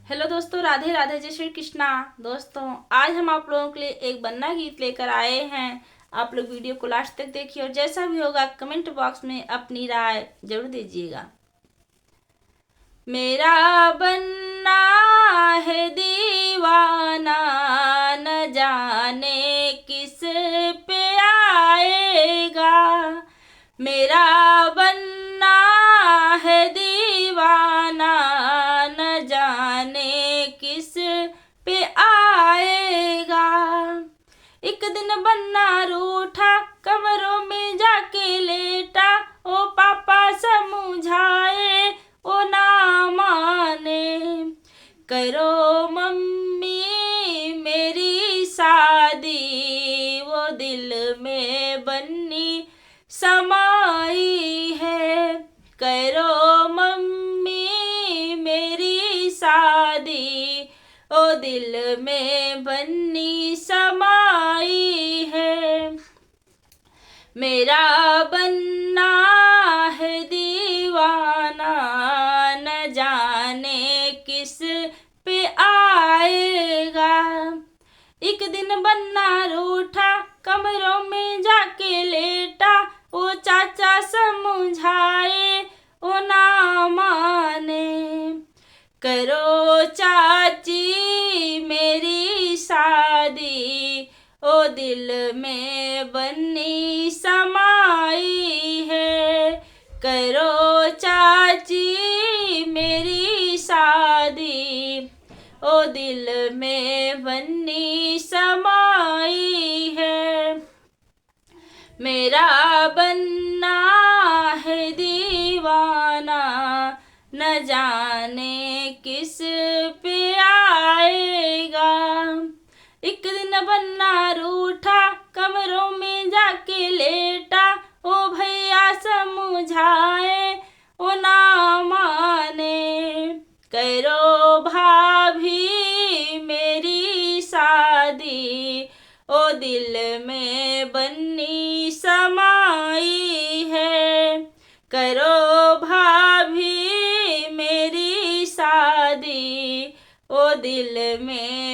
Hello दोस्तों, राधे राधे, जय श्री कृष्णा। दोस्तों, आज हम आप लोगों के लिए एक बन्ना गीत लेकर आए हैं। आप लोग वीडियो को लास्ट तक देखिए और जैसा भी होगा कमेंट बॉक्स में अपनी राय जरूर दीजिएगा। मेरा बन्ना है दीवाना, न जाने किस पे आएगा। मेरा बन्ना है दीवाना, न जाने किस पे आएगा। एक दिन बन्ना रूठा, कमरों में जाके लेटा। ओ पापा समझाए, ओ ना माने। करो मम्मी मेरी शादी, वो दिल में बन्नी समाई है। करो मम्मी मेरी शादी, ओ दिल में बन्नी समाई है। मेरा बन्ना है दीवाना, न जाने किस पे आएगा। एक दिन बन्ना रूठा, कमरों में जाके लेटा। ओ चाचा समझाए, ओ ना माने। करो चाची मेरी शादी, ओ दिल में बन्नी समाई है। करो चाची मेरी शादी, ओ दिल में बन्नी समाई है। मेरा बन्ना है दीवाना, न जाने किस पे आएगा। एक दिन बन्ना रूठा, कमरों में जाके लेटा। ओ भैया समझाए, ओ ना माने। करो भाभी मेरी शादी, ओ दिल में बन्नी समाई है। करो भाभी मेरी शादी, ओ दिल में